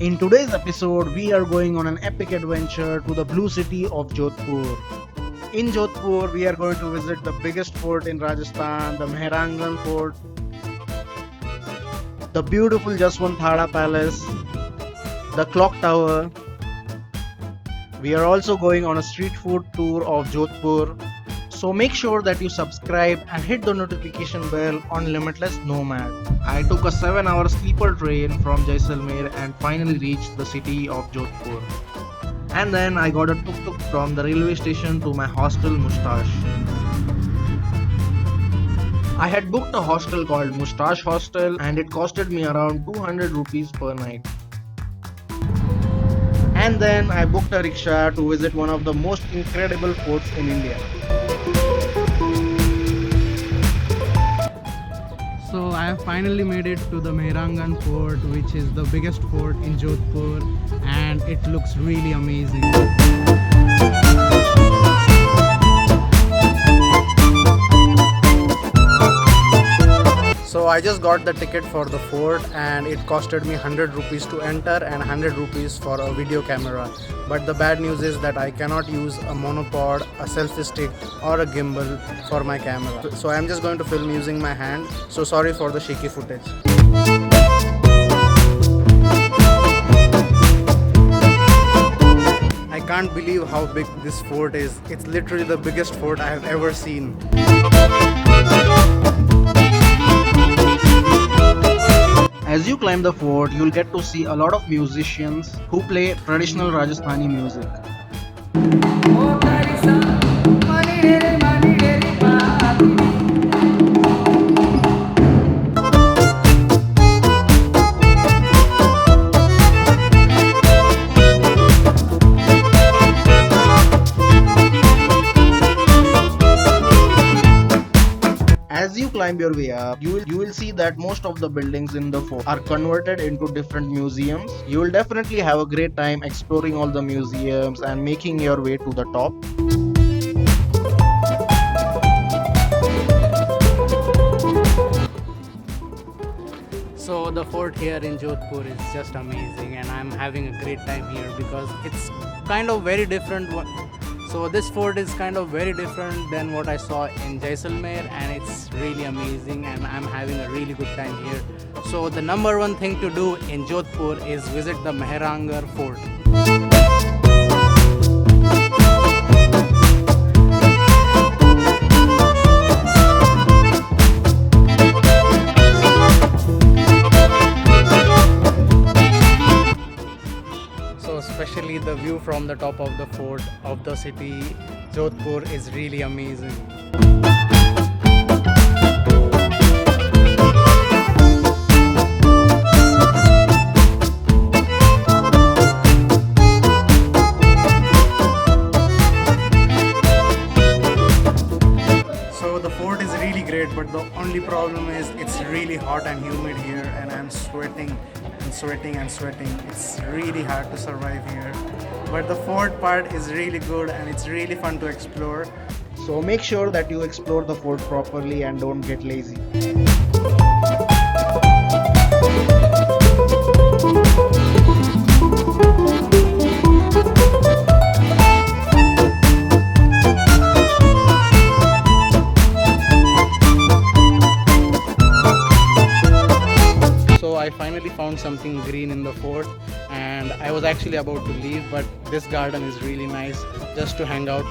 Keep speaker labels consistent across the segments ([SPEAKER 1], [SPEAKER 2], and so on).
[SPEAKER 1] In today's episode, we are going on an epic adventure to the blue city of Jodhpur. In Jodhpur, we are going to visit the biggest fort in Rajasthan, the Mehrangan Fort, the beautiful Jaswant Palace, the clock tower. We are also going on a street food tour of Jodhpur. So make sure that you subscribe and hit the notification bell on Limitless Nomad. I took a 7-hour sleeper train from Jaisalmer and finally reached the city of Jodhpur. And then I got a tuk-tuk from the railway station to my hostel Mustache. I had booked a hostel called Mustache Hostel and it costed me around 200 rupees per night. And then I booked a rickshaw to visit one of the most incredible forts in India.
[SPEAKER 2] So I have finally made it to the Mehrangan Fort, which is the biggest fort in Jodhpur, and it looks really amazing. So I just got the ticket for the fort and it costed me 100 rupees to enter and 100 rupees for a video camera. But the bad news is that I cannot use a monopod, a selfie stick or a gimbal for my camera. So I'm just going to film using my hand. So sorry for the shaky footage. I can't believe how big this fort is. It's literally the biggest fort I have ever seen.
[SPEAKER 1] As you climb the fort, you'll get to see a lot of musicians who play traditional Rajasthani music. As you climb your way up, you will see that most of the buildings in the fort are converted into different museums. You will definitely have a great time exploring all the museums and making your way to the top.
[SPEAKER 2] So the fort here in Jodhpur is just amazing and I'm having a great time here because it's kind of very different. So this fort is kind of very different than what I saw in Jaisalmer and it's really amazing and I'm having a really good time here. So the number one thing to do in Jodhpur is visit the Mehrangan Fort. Especially the view from the top of the fort of the city Jodhpur is really amazing. So the fort is really great, but the only problem is it's really hot and humid here and I'm sweating. It's really hard to survive here, but the fort part is really good and it's really fun to explore.
[SPEAKER 1] So make sure that you explore the fort properly and don't get lazy.
[SPEAKER 2] I finally found something green in the fort and I was actually about to leave, but this garden is really nice just to hang out.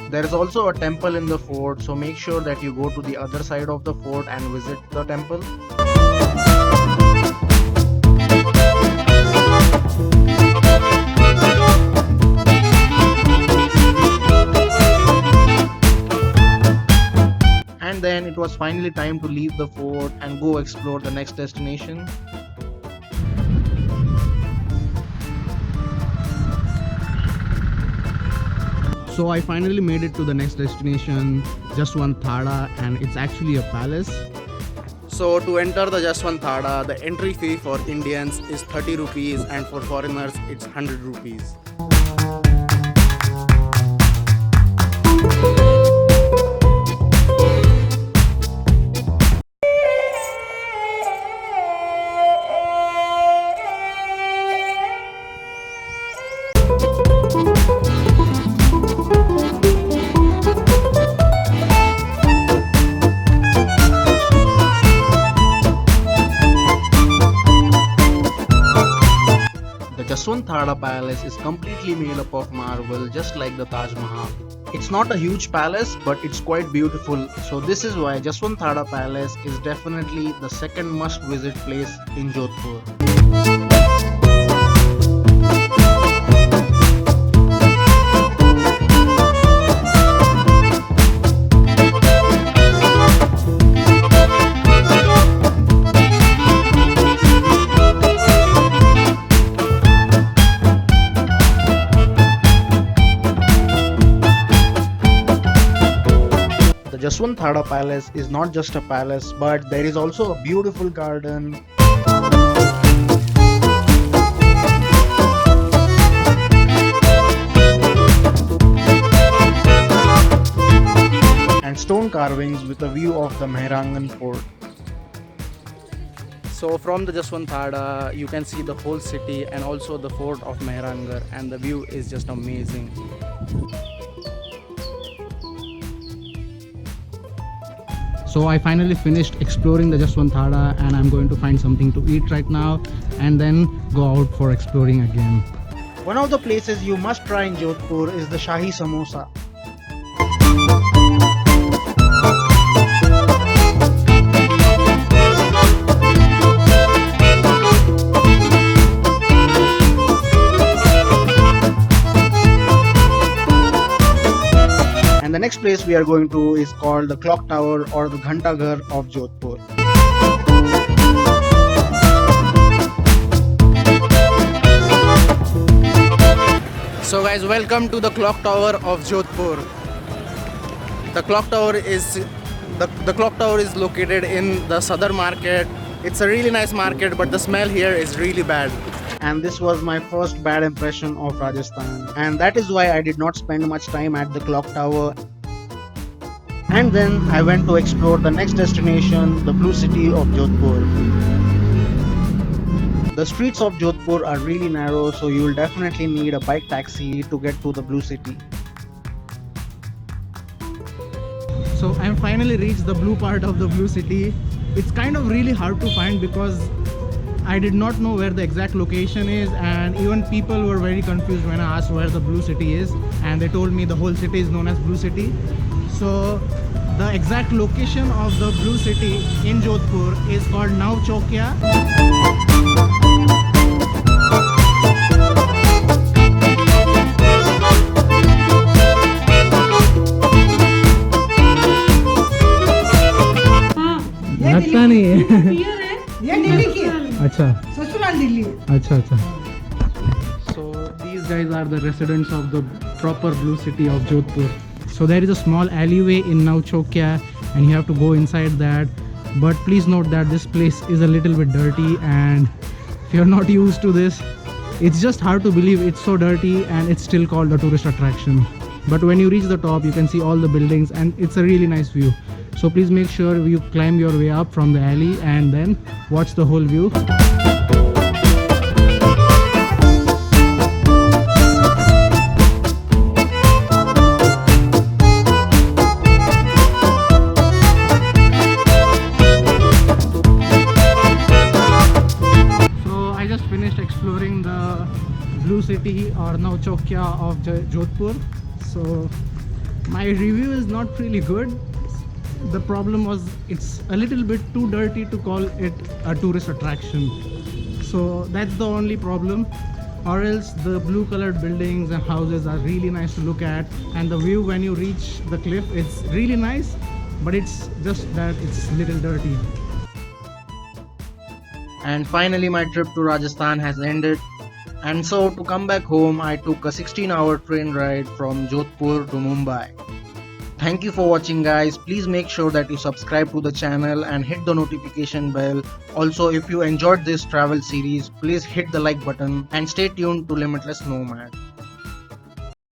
[SPEAKER 1] There is also a temple in the fort, so make sure that you go to the other side of the fort and visit the temple. And then it was finally time to leave the fort and go explore the next destination.
[SPEAKER 2] So I finally made it to the next destination, Jaswant, and it's actually a palace. So to enter the Jaswant, the entry fee for Indians is 30 rupees and for foreigners it's 100 rupees.
[SPEAKER 1] The Jaswant Palace is completely made up of marble, just like the Taj Mahal. It's not a huge palace, but it's quite beautiful. So this is why Jaswant Palace is definitely the second must-visit place in Jodhpur. The Jaswant Palace is not just a palace, but there is also a beautiful garden and stone carvings with a view of the Mehrangan fort.
[SPEAKER 2] So from the Jaswanthada, you can see the whole city and also the fort of Mehrangarh, and the view is just amazing. So I finally finished exploring the Jaswanthada, and I'm going to find something to eat right now and then go out for exploring again.
[SPEAKER 1] One of the places you must try in Jodhpur is the Shahi Samosa. And the next place we are going to is called the Clock Tower or the Ghantaghar of Jodhpur.
[SPEAKER 2] So guys, welcome to the Clock Tower of Jodhpur. The clock tower is located in the Sadar market. It's a really nice market, but the smell here is really bad.
[SPEAKER 1] And this was my first bad impression of Rajasthan, and that is why I did not spend much time at the clock tower. And then I went to explore the next destination, the blue city of Jodhpur. The streets of Jodhpur are really narrow, so you will definitely need a bike taxi to get to the blue city.
[SPEAKER 2] So I'm finally reached the blue part of the blue city. It's kind of really hard to find because I did not know where the exact location is, and even people were very confused when I asked where the blue city is, and they told me the whole city is known as Blue City. So the exact location of the blue city in Jodhpur is called Nav Chokya. लगता नहीं है
[SPEAKER 3] ये दिल्ली की है
[SPEAKER 2] अच्छा
[SPEAKER 3] ससुराल दिल्ली
[SPEAKER 2] अच्छा अच्छा So these guys are the residents of the proper blue city of Jodhpur. So there is a small alleyway in Nauchokya and you have to go inside that, but please note that this place is a little bit dirty, and if you're not used to this, it's just hard to believe it's so dirty and it's still called a tourist attraction. But when you reach the top, you can see all the buildings and it's a really nice view. So please make sure you climb your way up from the alley and then watch the whole view. Exploring the blue city or Nauchokya of Jodhpur. So my review is not really good. The problem was it's a little bit too dirty to call it a tourist attraction. So that's the only problem. Or else the blue colored buildings and houses are really nice to look at, and the view when you reach the cliff, it's really nice, but it's just that it's a little dirty.
[SPEAKER 1] And finally my trip to Rajasthan has ended, and so to come back home I took a 16-hour train ride from Jodhpur to Mumbai. Thank you for watching guys. Please make sure that you subscribe to the channel and hit the notification bell. Also, if you enjoyed this travel series, please hit the like button and stay tuned to Limitless Nomad.